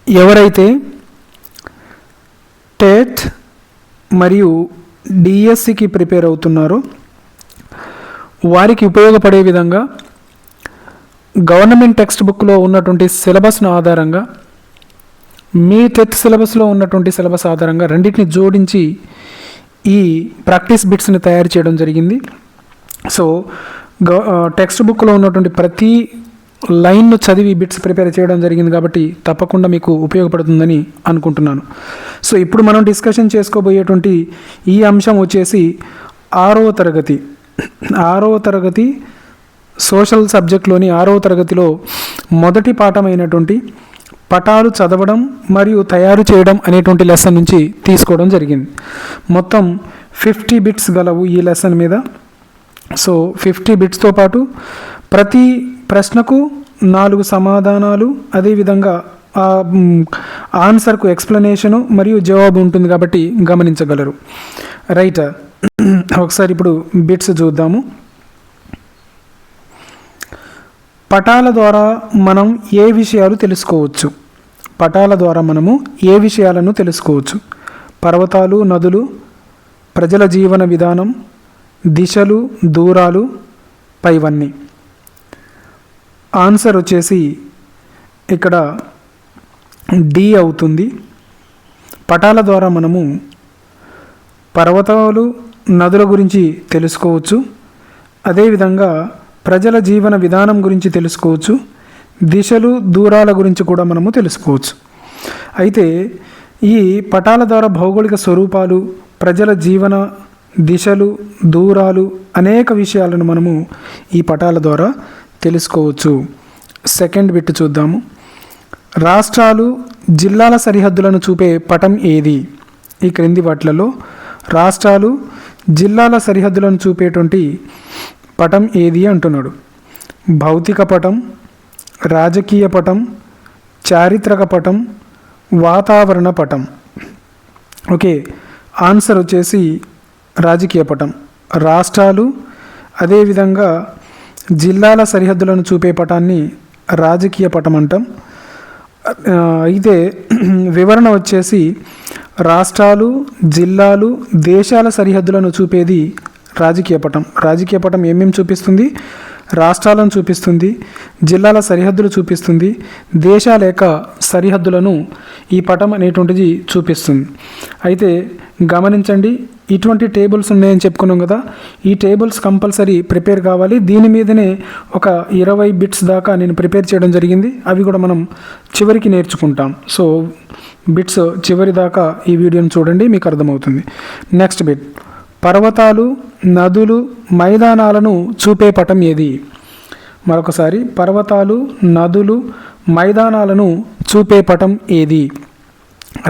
ఎవరైతే టెట్ మరియు డిఎస్సికి ప్రిపేర్ అవుతున్నారో వారికి ఉపయోగపడే విధంగా గవర్నమెంట్ టెక్స్ట్ బుక్లో ఉన్నటువంటి సిలబస్ను ఆధారంగా మీ టెట్ సిలబస్లో ఉన్నటువంటి సిలబస్ ఆధారంగా రెండింటిని జోడించి ఈ ప్రాక్టీస్ బిట్స్ని తయారు చేయడం జరిగింది. సో టెక్స్ట్ బుక్లో ఉన్నటువంటి ప్రతి లైన్ను చదివి బిట్స్ ప్రిపేర్ చేయడం జరిగింది కాబట్టి తప్పకుండా మీకు ఉపయోగపడుతుందని అనుకుంటున్నాను. సో ఇప్పుడు మనం డిస్కషన్ చేసుకోబోయేటువంటి ఈ అంశం వచ్చేసి 6వ తరగతి సోషల్ సబ్జెక్ట్లోని 6వ తరగతిలో మొదటి పాఠమైనటువంటి పటాలు చదవడం మరియు తయారు చేయడం అనేటువంటి లెసన్ నుంచి తీసుకోవడం జరిగింది. మొత్తం 50 బిట్స్ గలవు ఈ లెసన్ మీద. సో 50 బిట్స్తో పాటు ప్రతి ప్రశ్నకు 4 సమాధానాలు, అదేవిధంగా ఆన్సర్కు ఎక్స్ప్లెనేషను మరియు జవాబు ఉంటుంది కాబట్టి గమనించగలరు. రైట్, ఒకసారి ఇప్పుడు బిట్స్ చూద్దాము. పటాల ద్వారా మనం ఏ విషయాలు తెలుసుకోవచ్చు? పర్వతాలు, నదులు, ప్రజల జీవన విధానం, దిశలు, దూరాలు, పైవన్నీ. ఆన్సర్ వచ్చేసి ఇక్కడ డి అవుతుంది. పటాల ద్వారా మనము పర్వతాలు, నదుల గురించి తెలుసుకోవచ్చు, అదేవిధంగా ప్రజల జీవన విధానం గురించి తెలుసుకోవచ్చు, దిశలు, దూరాల గురించి కూడా మనము తెలుసుకోవచ్చు. అయితే ఈ పటాల ద్వారా భౌగోళిక స్వరూపాలు, ప్రజల జీవన దిశలు, దూరాలు అనేక విషయాలను మనము ఈ పటాల ద్వారా తెలుసుకోవచ్చు. సెకండ్ బిట్ చూద్దాము. రాష్ట్రాలు, జిల్లాల సరిహద్దులను చూపే పటం ఏది? ఈ క్రింది వాటిలలో రాష్ట్రాలు, జిల్లాల సరిహద్దులను చూపేటువంటి పటం ఏది అంటున్నాడు. భౌతిక పటం, రాజకీయ పటం, చారిత్రక పటం, వాతావరణ పటం. ఓకే, ఆన్సర్ వచ్చేసి రాజకీయ పటం. రాష్ట్రాలు అదేవిధంగా జిల్లాల సరిహద్దులను చూపే పటాన్ని రాజకీయ పటం అంటాం. అయితే వివరణ వచ్చేసి రాష్ట్రాలు, జిల్లాలు, దేశాల సరిహద్దులను చూపేది రాజకీయ పటం. రాజకీయ పటం ఏమేమి చూపిస్తుంది? రాష్ట్రాలను చూపిస్తుంది, జిల్లాల సరిహద్దులు చూపిస్తుంది, దేశాల యొక్క సరిహద్దులను ఈ పటం అనేటువంటిది చూపిస్తుంది. అయితే గమనించండి, ఇటువంటి టేబుల్స్ ఉన్నాయని చెప్పుకున్నాం కదా, ఈ టేబుల్స్ కంపల్సరీ ప్రిపేర్ కావాలి. దీని మీదనే ఒక 20 బిట్స్ దాకా నేను ప్రిపేర్ చేయడం జరిగింది. అవి కూడా మనం చివరికి నేర్చుకుంటాం. సో బిట్స్ చివరి దాకా ఈ వీడియోని చూడండి, మీకు అర్థమవుతుంది. Next bit. పర్వతాలు, నదులు, మైదానాలను చూపే పటం ఏది? మరొకసారి, పర్వతాలు, నదులు, మైదానాలను చూపే పటం ఏది?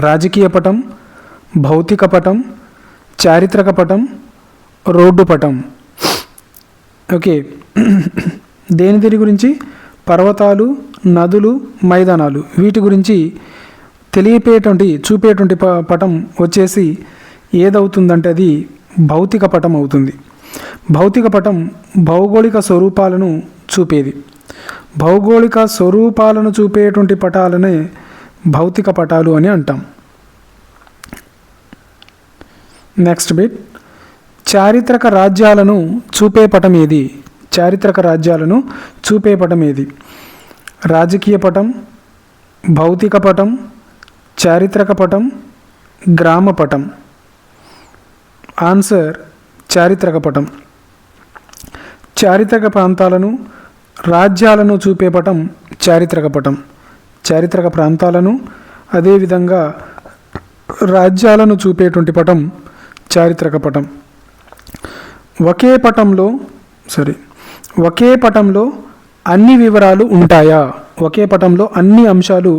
రాజకీయ పటం, భౌతిక పటం, చారిత్రక పటం, రోడ్డు పటం. ఓకే, దేని గురించి? పర్వతాలు, నదులు, మైదానాలు, వీటి గురించి చూపేటువంటి పటం వచ్చేసి ఏదవుతుందంటే అది భౌతిక పటం అవుతుంది. భౌతిక పటం భౌగోళిక స్వరూపాలను చూపేది. భౌగోళిక స్వరూపాలను చూపేటువంటి పటాలనే భౌతిక పటాలు అని అంటాం. Next bit. చారిత్రక రాజ్యాలను చూపే పటం ఏది? చారిత్రక రాజ్యాలను చూపే పటం ఏది? రాజకీయ పటం, భౌతిక పటం, చారిత్రక పటం, గ్రామ పటం. ఆన్సర్ చారిత్రక పటం. చారిత్రక ప్రాంతాలను, రాజ్యాలను చూపే పటం చారిత్రక పటం. చారిత్రక ప్రాంతాలను అదేవిధంగా రాజ్యాలను చూపేటువంటి పటం చారిత్రక పటం. ఒకే పటంలో అన్ని వివరాలు ఉంటాయా? ఒకే పటంలో అన్ని అంశాలు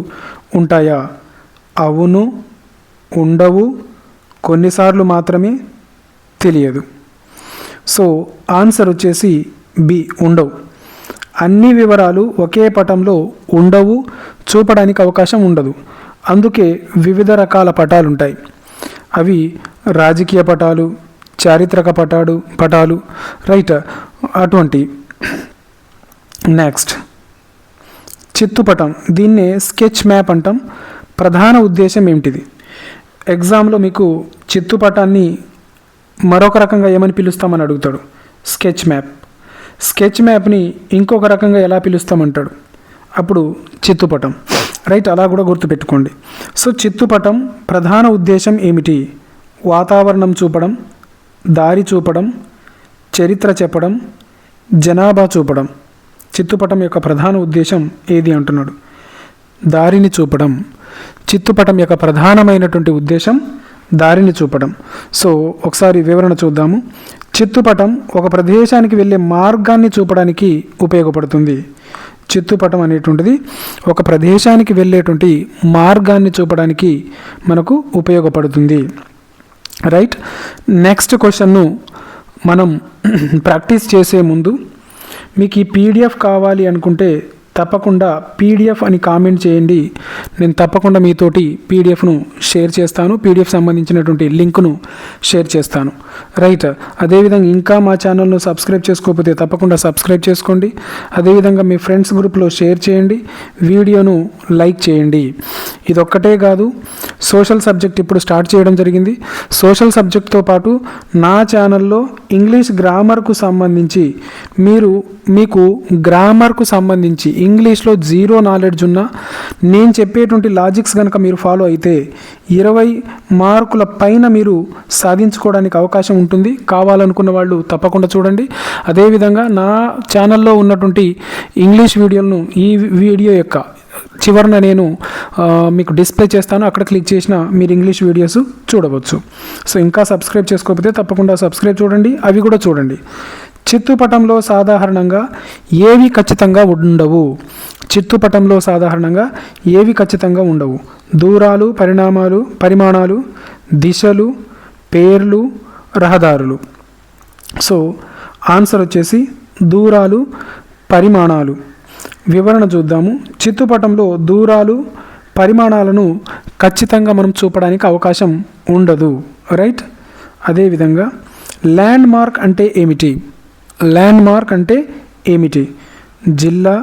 ఉంటాయా? అవును, ఉండవు, కొన్నిసార్లు మాత్రమే, తెలియదు. సో ఆన్సర్ వచ్చేసి బి, ఉండవు. అన్ని వివరాలు ఒకే పటంలో ఉండవు, చూపడానికి అవకాశం ఉండదు. అందుకే వివిధ రకాల పటాలు ఉంటాయి. అవి రాజకీయ పటాలు, చారిత్రక పటాలు, రైట్, అటువంటి. నెక్స్ట్ చిత్తుపటం, దీన్నే స్కెచ్ మ్యాప్ అంటాం. ప్రధాన ఉద్దేశం ఏమిటిది? ఎగ్జామ్లో మీకు చిత్తుపటాన్ని మరొక రకంగా ఏమని పిలుస్తామని అడుగుతాడు, స్కెచ్ మ్యాప్. స్కెచ్ మ్యాప్ని ఇంకొక రకంగా ఎలా పిలుస్తామంటాడు, అప్పుడు చిత్తుపటం. రైట్, అలా కూడా గుర్తుపెట్టుకోండి. సో చిత్తుపటం ప్రధాన ఉద్దేశం ఏమిటి? వాతావరణం చూపడం, దారి చూపడం, చరిత్ర చెప్పడం, జనాభా చూపడం. చిత్తుపటం యొక్క ప్రధాన ఉద్దేశం ఏది అంటున్నాడు? దారిని చూపడం. చిత్తుపటం యొక్క ప్రధానమైనటువంటి ఉద్దేశం దారిని చూపడం. సో ఒకసారి వివరణ చూద్దాము. చిత్తుపటం ఒక ప్రదేశానికి వెళ్ళే మార్గాన్ని చూపడానికి ఉపయోగపడుతుంది. చిత్తుపటం అనేటువంటిది ఒక ప్రదేశానికి వెళ్ళేటువంటి మార్గాన్ని చూపడానికి మనకు ఉపయోగపడుతుంది. రైట్, నెక్స్ట్ క్వశ్చన్ను మనం ప్రాక్టీస్ చేసే ముందు మీకు ఈ పీడిఎఫ్ కావాలి అనుకుంటే తప్పకుండా పీడిఎఫ్ అని కామెంట్ చేయండి. నేను తప్పకుండా మీతోటి పీడిఎఫ్ను షేర్ చేస్తాను, పీడిఎఫ్ సంబంధించినటువంటి లింక్ను షేర్ చేస్తాను. రైట్, అదేవిధంగా ఇంకా మా ఛానల్ను సబ్స్క్రైబ్ చేసుకోకపోతే తప్పకుండా సబ్స్క్రైబ్ చేసుకోండి. అదేవిధంగా మీ ఫ్రెండ్స్ గ్రూప్లో షేర్ చేయండి, వీడియోను లైక్ చేయండి. ఇదొక్కటే కాదు, సోషల్ సబ్జెక్ట్ ఇప్పుడు స్టార్ట్ చేయడం జరిగింది. సోషల్ సబ్జెక్ట్తో పాటు నా ఛానల్లో ఇంగ్లీష్ గ్రామర్కు సంబంధించి మీకు గ్రామర్కు సంబంధించి ఇంగ్లీష్లో జీరో నాలెడ్జ్ ఉన్నా నేను చెప్పేటువంటి లాజిక్స్ కనుక మీరు ఫాలో అయితే 20 మార్కుల పైన మీరు సాధించుకోవడానికి అవకాశం ఉంటుంది. కావాలనుకున్న వాళ్ళు తప్పకుండా చూడండి. అదేవిధంగా నా ఛానల్లో ఉన్నటువంటి ఇంగ్లీష్ వీడియోలను ఈ వీడియో యొక్క చివరన నేను మీకు డిస్ప్లే చేస్తాను, అక్కడ క్లిక్ చేసిన మీరు ఇంగ్లీష్ వీడియోస్ చూడవచ్చు. సో ఇంకా సబ్స్క్రైబ్ చేసుకోకపోతే తప్పకుండా సబ్స్క్రైబ్ చూడండి, అవి కూడా చూడండి. చిత్తుపటంలో సాధారణంగా ఏవి ఖచ్చితంగా ఉండవు? చిత్తుపటంలో సాధారణంగా ఏవి ఖచ్చితంగా ఉండవు? దూరాలు, పరిమాణాలు, దిశలు, పేర్లు, రహదారులు. సో ఆన్సర్ వచ్చేసి దూరాలు, పరిమాణాలు. వివరణ చూద్దాము. చిత్తుపటంలో దూరాలు, పరిమాణాలను ఖచ్చితంగా మనం చూపడానికి అవకాశం ఉండదు. రైట్, అదేవిధంగా ల్యాండ్ మార్క్ అంటే ఏమిటి? ల్యాండ్ మార్క్ అంటే ఏమిటి? జిల్లా,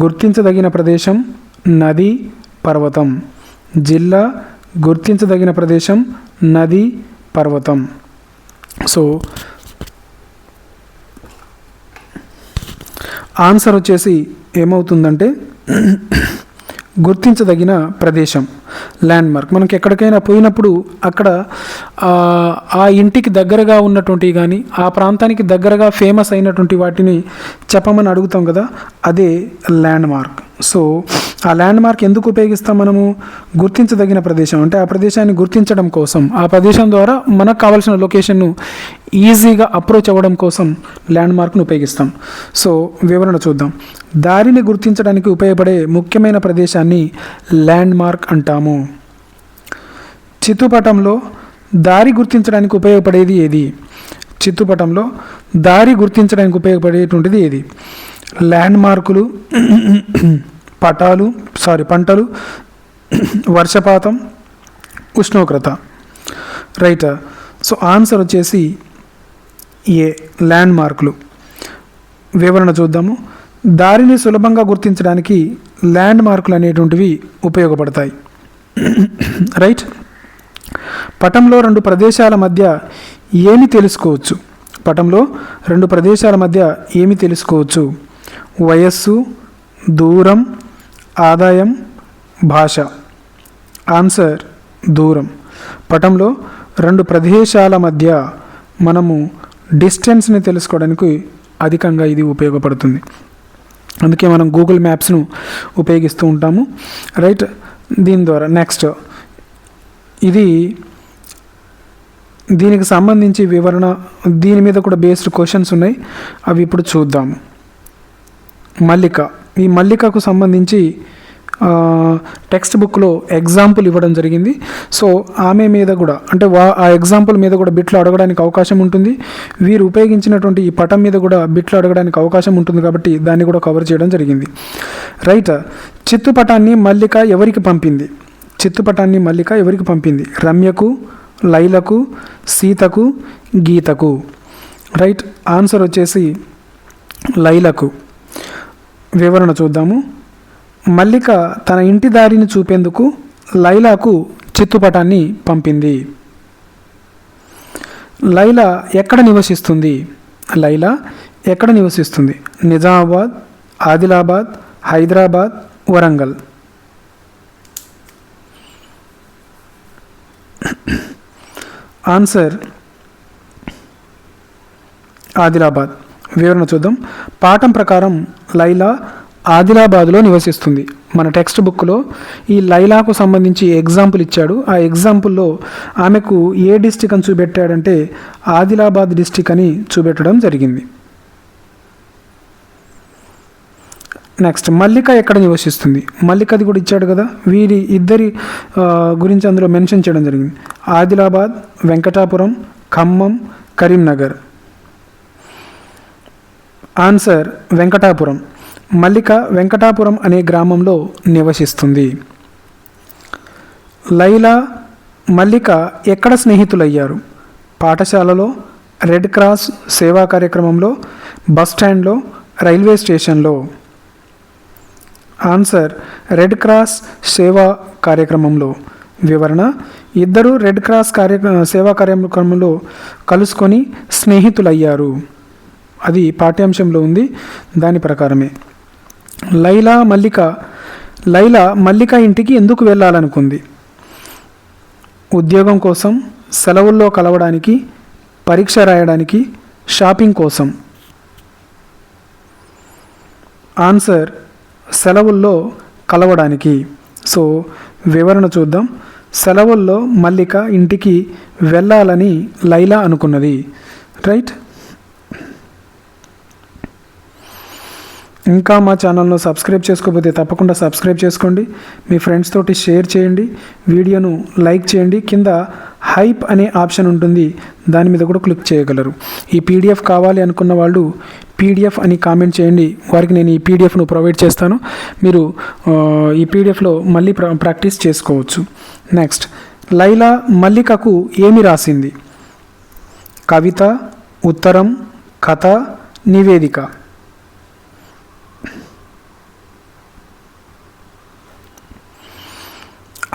గుర్తించదగిన ప్రదేశం, నది, పర్వతం. జిల్లా, గుర్తించదగిన ప్రదేశం, నది, పర్వతం. సో ఆన్సర్ వచ్చేసి ఏమవుతుందంటే గుర్తించదగిన ప్రదేశం, ల్యాండ్ మార్క్. మనకి ఎక్కడికైనా పోయినప్పుడు అక్కడ ఆ ఇంటికి దగ్గరగా ఉన్నటువంటి కానీ ఆ ప్రాంతానికి దగ్గరగా ఫేమస్ అయినటువంటి వాటిని చెప్పమని అడుగుతాం కదా, అదే ల్యాండ్ మార్క్. సో ఆ ల్యాండ్ మార్క్ ఎందుకు ఉపయోగిస్తాం మనము? గుర్తించదగిన ప్రదేశం అంటే ఆ ప్రదేశాన్ని గుర్తించడం కోసం, ఆ ప్రదేశం ద్వారా మనకు కావాల్సిన లొకేషన్ను ఈజీగా అప్రోచ్ అవ్వడం కోసం ల్యాండ్ మార్క్ను ఉపయోగిస్తాం. సో వివరణ చూద్దాం. దారిని గుర్తించడానికి ఉపయోగపడే ముఖ్యమైన ప్రదేశాన్ని ల్యాండ్ మార్క్ అంటాము. చిత్తుపటంలో దారి గుర్తించడానికి ఉపయోగపడేది ఏది? చిత్తుపటంలో దారి గుర్తించడానికి ఉపయోగపడేటువంటిది ఏది? ల్యాండ్ మార్కులు, పంటలు, వర్షపాతం, ఉష్ణోగ్రత. రైట్, సో ఆన్సర్ వచ్చేసి ఏ, ల్యాండ్ మార్కులు. వివరణ చూద్దాము. దారిని సులభంగా గుర్తించడానికి ల్యాండ్ మార్కులు అనేటువంటివి ఉపయోగపడతాయి. రైట్, పటంలో రెండు ప్రదేశాల మధ్య ఏమి తెలుసుకోవచ్చు? పటంలో రెండు ప్రదేశాల మధ్య ఏమి తెలుసుకోవచ్చు? వయస్సు, దూరం, ఆదాయం, భాష. ఆన్సర్ దూరం. పటంలో రెండు ప్రదేశాల మధ్య మనము డిస్టెన్స్ని తెలుసుకోవడానికి అధికంగా ఇది ఉపయోగపడుతుంది. అందుకే మనం గూగుల్ మ్యాప్స్ను ఉపయోగిస్తూ ఉంటాము. రైట్, దీని ద్వారా నెక్స్ట్ దీనికి సంబంధించి వివరణ, దీని మీద కూడా బేస్డ్ క్వశ్చన్స్ ఉన్నాయి, అవి ఇప్పుడు చూద్దాము. మల్లిక, ఈ మల్లికకు సంబంధించి టెక్స్ట్ బుక్లో ఎగ్జాంపుల్ ఇవ్వడం జరిగింది. సో ఆమె మీద కూడా అంటే ఆ ఎగ్జాంపుల్ మీద కూడా బిట్లు అడగడానికి అవకాశం ఉంటుంది. వీరు ఉపయోగించినటువంటి ఈ పటం మీద కూడా బిట్లు అడగడానికి అవకాశం ఉంటుంది కాబట్టి దాన్ని కూడా కవర్ చేయడం జరిగింది. రైట్, చిత్తుపటాన్ని మల్లిక ఎవరికి పంపింది? చిత్తుపటాన్ని మల్లిక ఎవరికి పంపింది? రమ్యకు, లైలకు, సీతకు, గీతకు. రైట్, ఆన్సర్ వచ్చేసి లైలకు. వివరణ చూద్దాము. మల్లిక తన ఇంటి దారిని చూపేందుకు లైలాకు చిత్తుపటాన్ని పంపింది. లైలా ఎక్కడ నివసిస్తుంది? లైలా ఎక్కడ నివసిస్తుంది? నిజామాబాద్, ఆదిలాబాద్, హైదరాబాద్, వరంగల్. ఆన్సర్ ఆదిలాబాద్. వివరణ చూద్దాం. పాఠం ప్రకారం లైలా ఆదిలాబాద్లో నివసిస్తుంది. మన టెక్స్ట్ బుక్లో ఈ లైలాకు సంబంధించి ఎగ్జాంపుల్ ఇచ్చాడు. ఆ ఎగ్జాంపుల్లో ఆమెకు ఏ డిస్టిక్ అని చూపెట్టాడంటే ఆదిలాబాద్ డిస్టిక్ అని చూపెట్టడం జరిగింది. నెక్స్ట్, మల్లిక ఎక్కడ నివసిస్తుంది? మల్లికది కూడా ఇచ్చాడు కదా, వీరి ఇద్దరి గురించి అందులో మెన్షన్ చేయడం జరిగింది. ఆదిలాబాద్, వెంకటాపురం, ఖమ్మం, కరీంనగర్. ఆన్సర్ వెంకటాపురం. మల్లిక వెంకటాపురం అనే గ్రామంలో నివసిస్తుంది. లైలా, మల్లిక ఎక్కడ స్నేహితులయ్యారు? పాఠశాలలో, రెడ్ క్రాస్ సేవా కార్యక్రమంలో, బస్ స్టాండ్లో, రైల్వే స్టేషన్లో. ఆన్సర్ రెడ్ క్రాస్ సేవా కార్యక్రమంలో. వివరణ: ఇద్దరు రెడ్ క్రాస్ సేవా కార్యక్రమంలో కలుసుకొని స్నేహితులయ్యారు. అది పాఠ్యాంశంలో ఉంది, దాని ప్రకారమే. లైలా మల్లిక ఇంటికి ఎందుకు వెళ్ళాలనుకుంది? ఉద్యోగం కోసం, సెలవుల్లో కలవడానికి, పరీక్ష రాయడానికి, షాపింగ్ కోసం. ఆన్సర్ సెలవుల్లో కలవడానికి. సో వివరణ చూద్దాం. సెలవుల్లో మల్లిక ఇంటికి వెళ్ళాలని లైలా అనుకున్నది. రైట్. ఇంకా మా ఛానల్ను సబ్స్క్రైబ్ చేసుకోకపోతే తప్పకుండా సబ్స్క్రైబ్ చేసుకోండి. మీ ఫ్రెండ్స్ తోటి షేర్ చేయండి. వీడియోను లైక్ చేయండి. కింద హైప్ అనే ఆప్షన్ ఉంటుంది, దాని మీద కూడా క్లిక్ చేయగలరు. ఈ పీడిఎఫ్ కావాలి అనుకున్న వాళ్ళు పీడిఎఫ్ అని కామెంట్ చేయండి, వారికి నేను ఈ పీడిఎఫ్ను ప్రొవైడ్ చేస్తాను. మీరు ఈ పీడిఎఫ్లో మళ్ళీ ప్రాక్టీస్ చేసుకోవచ్చు. నెక్స్ట్, లైలా మల్లికకు ఏమి రాసింది? కవిత, ఉత్తరం, కథ, నివేదిక.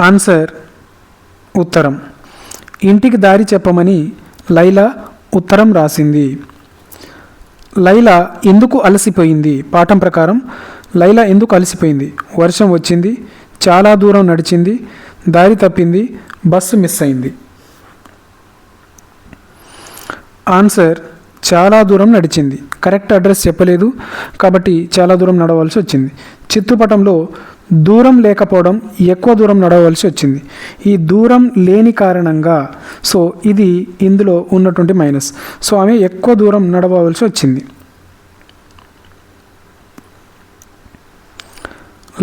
ఆన్సర్ ఉత్తరం. ఇంటికి దారి చెప్పమని లైలా ఉత్తరం రాసింది. లైలా ఎందుకు అలసిపోయింది? పాఠం ప్రకారం లైలా ఎందుకు అలసిపోయింది? వర్షం వచ్చింది, చాలా దూరం నడిచింది, దారి తప్పింది, బస్సు మిస్ అయింది. ఆన్సర్ చాలా దూరం నడిచింది. కరెక్ట్ అడ్రస్ చెప్పలేదు కాబట్టి చాలా దూరం నడవలసి వచ్చింది. చిత్తుపటంలో దూరం లేకపోవడం, ఎక్కువ దూరం నడవలసి వచ్చింది. ఈ దూరం లేని కారణంగా సో ఇది ఇందులో ఉన్నటువంటి మైనస్. సో ఆమె ఎక్కువ దూరం నడవలసి వచ్చింది.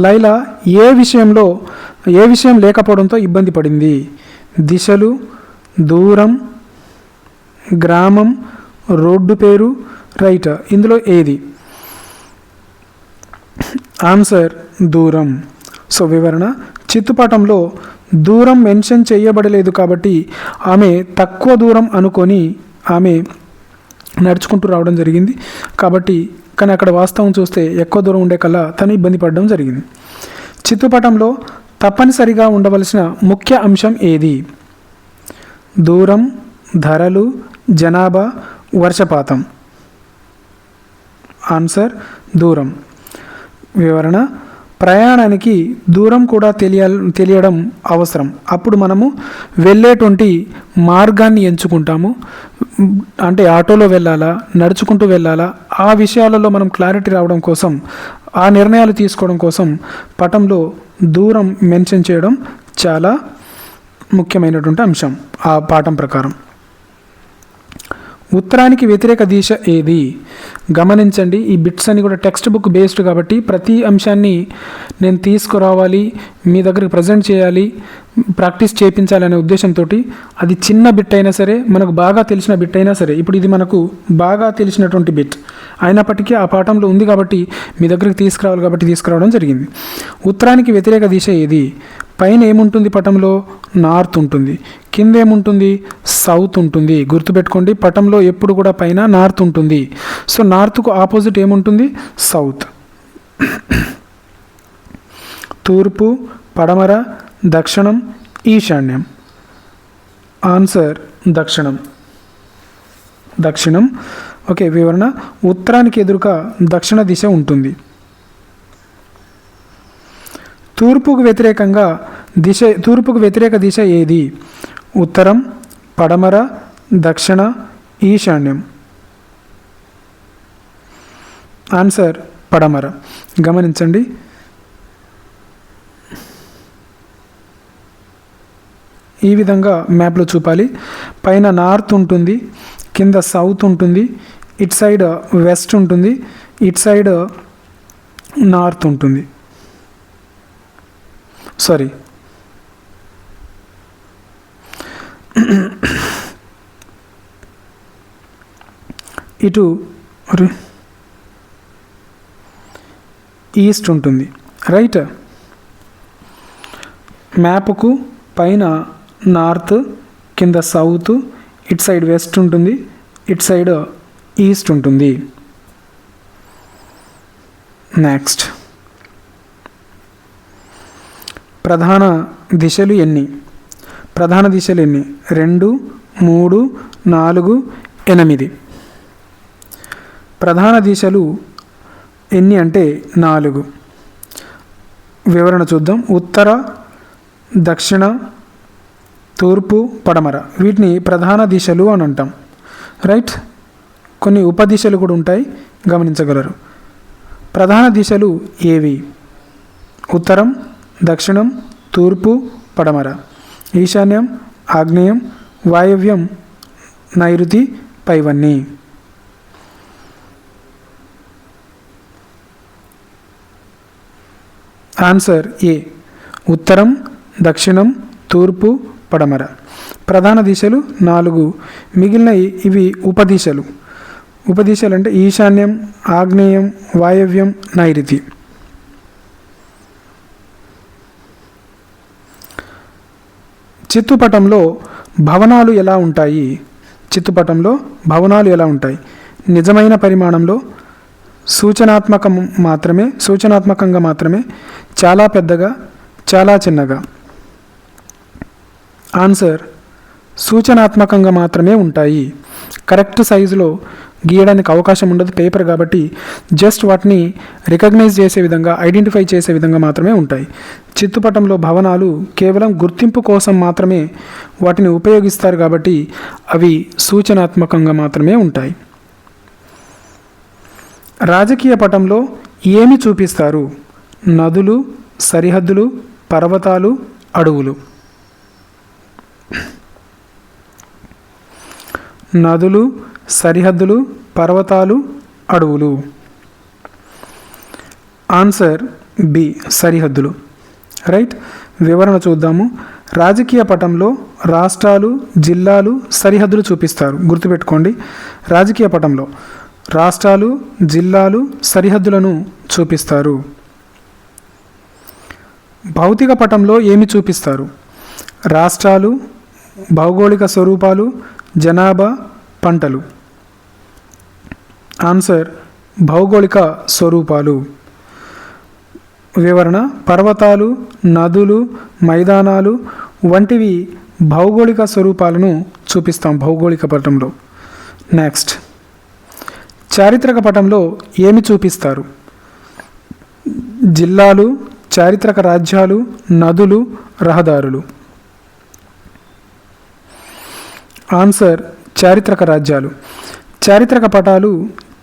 లైలా ఏ విషయం లేకపోవడంతో ఇబ్బంది పడింది? దిశలు, దూరం, గ్రామం, రోడ్డు పేరు. రైట్. ఇందులో ఏది? ఆన్సర్ దూరం. సో వివరణ: చిత్తుపటంలో దూరం మెన్షన్ చేయబడలేదు కాబట్టి ఆమె తక్కువ దూరం అనుకొని ఆమె నడుచుకుంటూ రావడం జరిగింది. కానీ అక్కడ వాస్తవం చూస్తే ఎక్కువ దూరం ఉండే కల్లా తను ఇబ్బంది పడడం జరిగింది. చిత్తుపటంలో తప్పనిసరిగా ఉండవలసిన ముఖ్య అంశం ఏది? దూరం, ధరలు, జనాభా, వర్షపాతం. ఆన్సర్ దూరం. వివరణ: ప్రయాణానికి దూరం కూడా తెలియడం అవసరం. అప్పుడు మనము వెళ్ళేటువంటి మార్గాన్ని ఎంచుకుంటాము. అంటే ఆటోలో వెళ్ళాలా, నడుచుకుంటూ వెళ్ళాలా, ఆ విషయాలలో మనం క్లారిటీ రావడం కోసం, ఆ నిర్ణయాలు తీసుకోవడం కోసం పటంలో దూరం మెన్షన్ చేయడం చాలా ముఖ్యమైనటువంటి అంశం ఆ పాఠం ప్రకారం. ఉత్తరానికి వ్యతిరేక దిశ ఏది? గమనించండి, ఈ బిట్స్ అన్ని కూడా టెక్స్ట్ బుక్ బేస్డ్ కాబట్టి ప్రతి అంశాన్ని నేను తీసుకురావాలి, మీ దగ్గరికి ప్రజెంట్ చేయాలి, ప్రాక్టీస్ చేయించాలనే ఉద్దేశంతో అది చిన్న బిట్ అయినా సరే, మనకు బాగా తెలిసిన బిట్ అయినా సరే, ఇప్పుడు ఇది మనకు బాగా తెలిసినటువంటి బిట్ అయినప్పటికీ ఆ పాఠంలో ఉంది కాబట్టి మీ దగ్గరికి తీసుకురావాలి కాబట్టి తీసుకురావడం జరిగింది. ఉత్తరానికి వ్యతిరేక దిశ ఏది? పైన ఏముంటుంది? పటంలో నార్త్ ఉంటుంది. కింద ఏముంటుంది? సౌత్ ఉంటుంది. గుర్తుపెట్టుకోండి, పటంలో ఎప్పుడు కూడా పైన నార్త్ ఉంటుంది. సో నార్త్కు ఆపోజిట్ ఏముంటుంది? సౌత్. తూర్పు, పడమర, దక్షిణం, ఈశాన్యం. ఆన్సర్ దక్షిణం. దక్షిణం. ఓకే, వివరణ. ఉత్తరానికి ఎదురుగా దక్షిణ దిశ ఉంటుంది. తూర్పుకు వ్యతిరేక దిశ ఏది? ఉత్తరం, పడమర, దక్షిణ, ఈశాన్యం. ఆన్సర్ పడమర. గమనించండి. ఈ విధంగా మ్యాప్లో చూపాలి. పైన నార్త్ ఉంటుంది, కింద సౌత్ ఉంటుంది, ఇట్ సైడ్ వెస్ట్ ఉంటుంది, ఇట్ సైడ్ నార్త్ ఉంటుంది. సారీ, ఇటు ఈస్ట్ ఉంటుంది. రైట్. మ్యాప్కు పైన నార్త్, కింద సౌత్, ఇట్ సైడ్ వెస్ట్ ఉంటుంది, ఇట్ సైడ్ ఈస్ట్ ఉంటుంది. నెక్స్ట్, ప్రధాన దిశలు ఎన్ని? 2, 3, 4, 8. ప్రధాన దిశలు ఎన్ని అంటే 4. వివరణ చూద్దాం. ఉత్తర, దక్షిణ, తూర్పు, పడమర, వీటిని ప్రధాన దిశలు అని అంటాం. రైట్. కొన్ని ఉపదిశలు కూడా ఉంటాయి, గమనించగలరు. ప్రధాన దిశలు ఏవి? ఉత్తరం, దక్షిణం, తూర్పు, పడమర. ఈశాన్యం, ఆగ్నేయం, వాయవ్యం, నైరుతి, పైవన్నీ. ఆన్సర్ ఏ. ఉత్తరం, దక్షిణం, తూర్పు, పడమర. ప్రధాన దిశలు 4. మిగిలిన ఇవి ఉపదిశలు. ఉపదిశలు అంటే ఈశాన్యం, ఆగ్నేయం, వాయవ్యం, నైరుతి. చిత్తుపటంలో భవనాలు ఎలా ఉంటాయి? నిజమైన పరిమాణంలో, సూచనాత్మకంగా మాత్రమే, చాలా పెద్దగా, చాలా చిన్నగా. ఆన్సర్ సూచనాత్మకంగా మాత్రమే ఉంటాయి. కరెక్ట్ సైజులో గీయడానికి అవకాశం ఉండదు, పేపర్ కాబట్టి. జస్ట్ వాటిని రికగ్నైజ్ చేసే విధంగా, ఐడెంటిఫై చేసే విధంగా మాత్రమే ఉంటాయి. చిత్తుపటంలో భవనాలు కేవలం గుర్తింపు కోసం మాత్రమే వాటిని ఉపయోగిస్తారు కాబట్టి అవి సూచనాత్మకంగా మాత్రమే ఉంటాయి. రాజకీయ పటంలో ఏమి చూపిస్తారు? నదులు, సరిహద్దులు, పర్వతాలు, అడవులు. నదులు, సరిహద్దులు, పర్వతాలు, అడవులు. ఆన్సర్ బి, సరిహద్దులు. రైట్. వివరణ చూద్దాము. రాజకీయ పటంలో రాష్ట్రాలు, జిల్లాలు, సరిహద్దులు చూపిస్తారు. గుర్తుపెట్టుకోండి. రాజకీయ పటంలో రాష్ట్రాలు, జిల్లాలు, సరిహద్దులను చూపిస్తారు. భౌతిక పటంలో ఏమి చూపిస్తారు? రాష్ట్రాలు, భౌగోళిక స్వరూపాలు, జనాభా, పంటలు. ఆన్సర్ భౌగోళిక స్వరూపాలు. వివరణ. పర్వతాలు, నదులు, మైదానాలు వంటివి భౌగోళిక స్వరూపాలను చూపిస్తాం భౌగోళిక పటంలో. నెక్స్ట్, చారిత్రక పటంలో ఏమి చూపిస్తారు? జిల్లాలు, చారిత్రక రాజ్యాలు, నదులు, రహదారులు. ఆన్సర్ చారిత్రక రాజ్యాలు. చారిత్రక పటాలు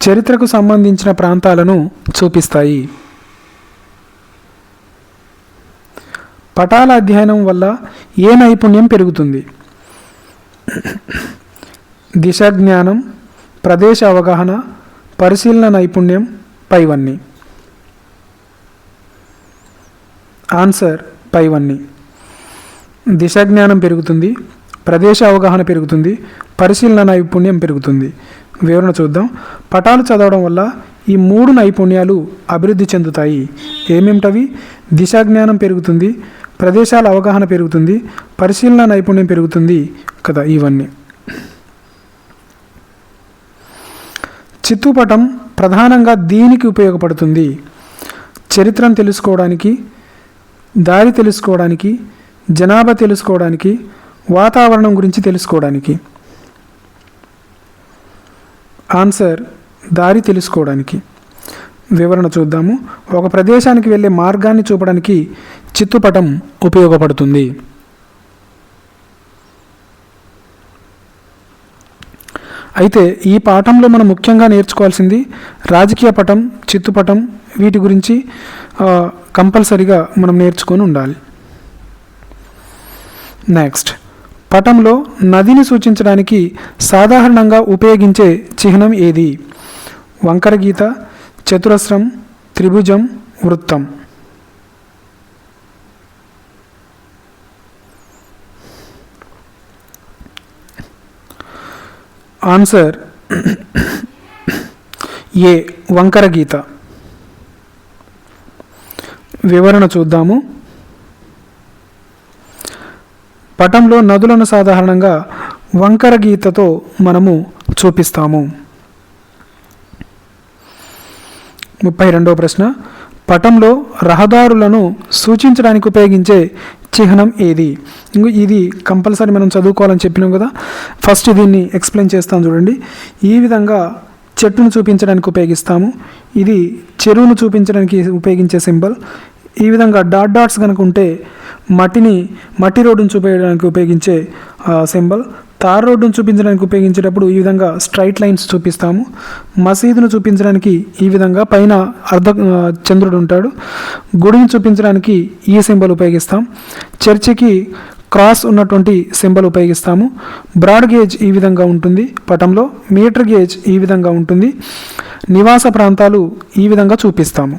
చరిత్రకు సంబంధించిన ప్రాంతాలను చూపిస్తాయి. పటాల అధ్యయనం వల్ల ఏ నైపుణ్యం పెరుగుతుంది? దిశాజ్ఞానం, ప్రదేశ అవగాహన, పరిశీలన నైపుణ్యం, పైవన్నీ. ఆన్సర్ పైవన్నీ. దిశాజ్ఞానం పెరుగుతుంది, ప్రదేశ అవగాహన పెరుగుతుంది, పరిశీలన నైపుణ్యం పెరుగుతుంది. వివరణ చూద్దాం. పటాలు చదవడం వల్ల ఈ 3 నైపుణ్యాలు అభివృద్ధి చెందుతాయి. ఏమేమిటవి? దిశాజ్ఞానం పెరుగుతుంది, ప్రదేశాల అవగాహన పెరుగుతుంది, పరిశీలన నైపుణ్యం పెరుగుతుంది కదా, ఇవన్నీ. చిత్తుపటం ప్రధానంగా దీనికి ఉపయోగపడుతుంది: చరిత్రను తెలుసుకోవడానికి, దారి తెలుసుకోవడానికి, జనాభా తెలుసుకోవడానికి, వాతావరణం గురించి తెలుసుకోవడానికి. ఆన్సర్ దారి తెలుసుకోవడానికి. వివరణ చూద్దాము. ఒక ప్రదేశానికి వెళ్ళే మార్గాన్ని చూపడానికి చిత్తుపటం ఉపయోగపడుతుంది. అయితే ఈ పాఠంలో మనం ముఖ్యంగా నేర్చుకోవాల్సింది రాజకీయ పటం, చిత్తుపటం, వీటి గురించి కంపల్సరిగా మనం నేర్చుకొని ఉండాలి. నెక్స్ట్, పటంలో నదిని సూచించడానికి సాధారణంగా ఉపయోగించే చిహ్నం ఏది? వంకర గీత, చతురస్రం, త్రిభుజం, వృత్తం. ఆన్సర్ ఏ, వంకర గీత. వివరణ చూద్దాము. పటంలో నదులను సాధారణంగా వంకర గీతతో మనము చూపిస్తాము. 32వ ప్రశ్న, పటంలో రహదారులను సూచించడానికి ఉపయోగించే చిహ్నం ఏది? ఇది కంపల్సరీ మనం చదువుకోవాలని చెప్పినాం కదా. ఫస్ట్ దీన్ని ఎక్స్ప్లెయిన్ చేస్తాను చూడండి. ఈ విధంగా చెట్టును చూపించడానికి ఉపయోగిస్తాము. ఇది చెరువును చూపించడానికి ఉపయోగించే సింబల్. ఈ విధంగా డాట్ డాట్స్ కనుక ఉంటే మట్టి రోడ్డును చూపించడానికి ఉపయోగించే సింబల్. తార్ రోడ్డును చూపించడానికి ఉపయోగించేటప్పుడు ఈ విధంగా స్ట్రైట్ లైన్స్ చూపిస్తాము. మసీదును చూపించడానికి ఈ విధంగా పైన చంద్రుడు ఉంటాడు. గుడిని చూపించడానికి ఈ సింబల్ ఉపయోగిస్తాం. చర్చికి క్రాస్ ఉన్నటువంటి సింబల్ ఉపయోగిస్తాము. బ్రాడ్ గేజ్ ఈ విధంగా ఉంటుంది పటంలో. మీటర్ గేజ్ ఈ విధంగా ఉంటుంది. నివాస ప్రాంతాలు ఈ విధంగా చూపిస్తాము.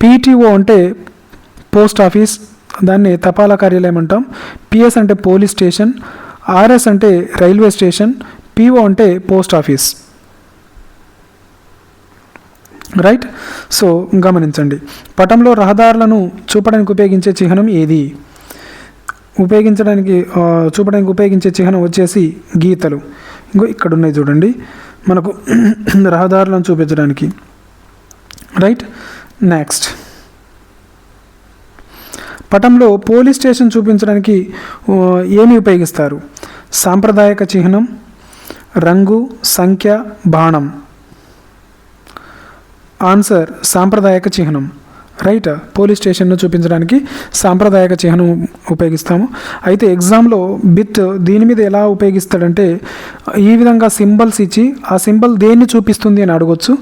PTO అంటే పోస్ట్ ఆఫీస్, దాన్ని తపాలా కార్యాలయం అంటాం. PS అంటే పోలీస్ స్టేషన్, RS అంటే రైల్వే స్టేషన్, PO అంటే పోస్ట్ ఆఫీస్. రైట్. సో గమనించండి, పటంలో రహదారులను చూపడానికి ఉపయోగించే చిహ్నం ఏది? చూపడానికి ఉపయోగించే చిహ్నం వచ్చేసి గీతలు. ఇక్కడ ఉన్నాయి చూడండి మనకు రహదారులను చూపించడానికి. రైట్. నెక్స్ట్, పటంలో పోలీస్ స్టేషన్ చూపించడానికి ఏమి ఉపయోగిస్తారు? సాంప్రదాయక చిహ్నం, రంగు, సంఖ్య, బాణం. ఆన్సర్ సాంప్రదాయక చిహ్నం. రైట్. పోలీస్ స్టేషన్ను చూపించడానికి సాంప్రదాయక చిహ్నం ఉపయోగిస్తాము. అయితే ఎగ్జామ్లో బిట్ దీని మీద ఎలా ఉపయోగిస్తాడంటే ఈ విధంగా సింబల్స్ ఇచ్చి ఆ సింబల్ దేన్ని చూపిస్తుంది అని అడగొచ్చు,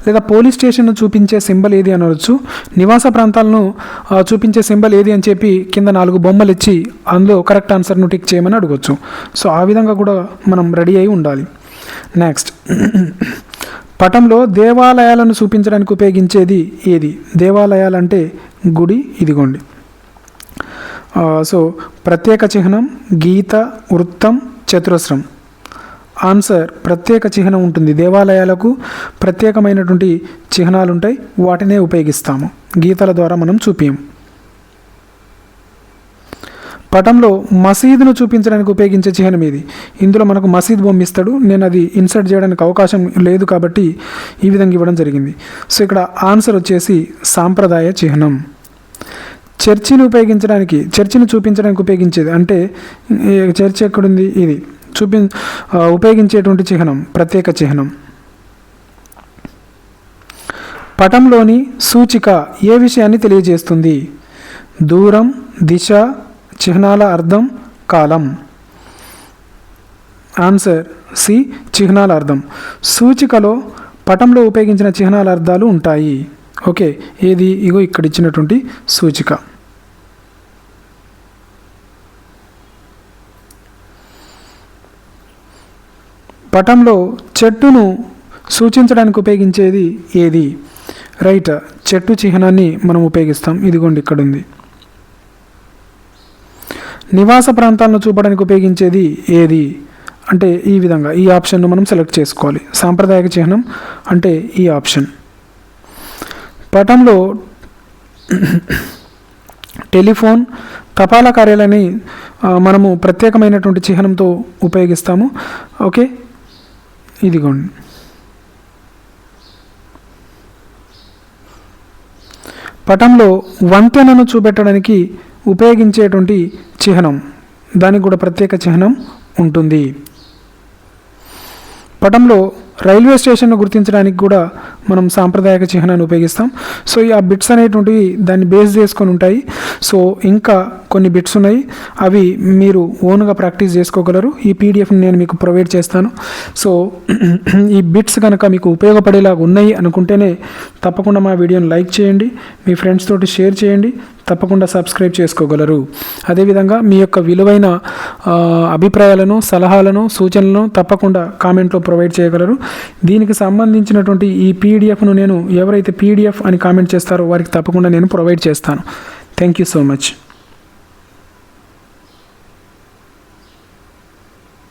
లేదా పోలీస్ స్టేషన్ను చూపించే సింబల్ ఏది అని అడగచ్చు, నివాస ప్రాంతాలను చూపించే సింబల్ ఏది అని చెప్పి కింద 4 బొమ్మలు ఇచ్చి అందులో కరెక్ట్ ఆన్సర్ను టిక్ చేయమని అడగొచ్చు. సో ఆ విధంగా కూడా మనం రెడీ అయి ఉండాలి. నెక్స్ట్, పటంలో దేవాలయాలను చూపించడానికి ఉపయోగించేది ఏది? దేవాలయాలు అంటే గుడి. ఇదిగోండి. సో ప్రత్యేక చిహ్నం, గీత, వృత్తం, చతురస్రం. ఆన్సర్ ప్రత్యేక చిహ్నం ఉంటుంది. దేవాలయాలకు ప్రత్యేకమైనటువంటి చిహ్నాలు ఉంటాయి, వాటినే ఉపయోగిస్తాము. గీతల ద్వారా మనం చూపించము. పటంలో మసీదును చూపించడానికి ఉపయోగించే చిహ్నం ఏది? ఇందులో మనకు మసీద్ బొమ్మ ఇస్తాడు. నేను అది ఇన్సర్ట్ చేయడానికి అవకాశం లేదు కాబట్టి ఈ విధంగా ఇవ్వడం జరిగింది. సో ఇక్కడ ఆన్సర్ వచ్చేసి సాంప్రదాయ చిహ్నం. చర్చిని చూపించడానికి ఉపయోగించేది అంటే చర్చి ఎక్కడుంది? ఇది ఉపయోగించేటువంటి చిహ్నం ప్రత్యేక చిహ్నం. పటంలోని సూచిక ఏ విషయాన్ని తెలియజేస్తుంది? దూరం, దిశ, చిహ్నాల అర్థం, కాలం. ఆన్సర్ సి, చిహ్నాల అర్థం. సూచికలో పటంలో ఉపయోగించిన చిహ్నాల అర్థాలు ఉంటాయి. ఓకే, ఏది? ఇగో ఇక్కడ ఇచ్చినటువంటి సూచిక. పటంలో చెట్టును సూచించడానికి ఉపయోగించేది ఏది? రైట్, చెట్టు చిహ్నాన్ని మనం ఉపయోగిస్తాం. ఇదిగోండి ఇక్కడ ఉంది. నివాస ప్రాంతాలను చూపడానికి ఉపయోగించేది ఏది అంటే ఈ విధంగా ఈ ఆప్షన్ను మనం సెలెక్ట్ చేసుకోవాలి. సాంప్రదాయక చిహ్నం అంటే ఈ ఆప్షన్. పటంలో టెలిఫోన్, తపాలా కార్యాలయాన్ని మనము ప్రత్యేకమైనటువంటి చిహ్నంతో ఉపయోగిస్తాము. ఓకే, ఇదిగోండి. పటంలో వంతెనను చూపెట్టడానికి ఉపయోగించేటువంటి చిహ్నం, దానికి కూడా ప్రత్యేక చిహ్నం ఉంటుంది. పటంలో రైల్వే స్టేషన్ను గుర్తించడానికి కూడా మనం సాంప్రదాయక చిహ్నాన్ని ఉపయోగిస్తాం. సో ఆ బిట్స్ అనేటువంటివి దాన్ని బేస్ చేసుకొని ఉంటాయి. సో ఇంకా కొన్ని బిట్స్ ఉన్నాయి, అవి మీరు ఓన్గా ప్రాక్టీస్ చేసుకోగలరు. ఈ పీడిఎఫ్ని నేను మీకు ప్రొవైడ్ చేస్తాను. సో ఈ బిట్స్ కనుక మీకు ఉపయోగపడేలాగా ఉన్నాయి అనుకుంటేనే తప్పకుండా మా వీడియోని లైక్ చేయండి, మీ ఫ్రెండ్స్ తోటి షేర్ చేయండి, తప్పకుండా సబ్స్క్రైబ్ చేసుకోగలరు. అదేవిధంగా మీ యొక్క విలువైన అభిప్రాయాలను, సలహాలను, సూచనలను తప్పకుండా కామెంట్లో ప్రొవైడ్ చేయగలరు. దీనికి సంబంధించినటువంటి ఈ పీడిఎఫ్ను నేను ఎవరైతే పీడిఎఫ్ అని కామెంట్ చేస్తారో వారికి తప్పకుండా నేను ప్రొవైడ్ చేస్తాను. Thank you so much.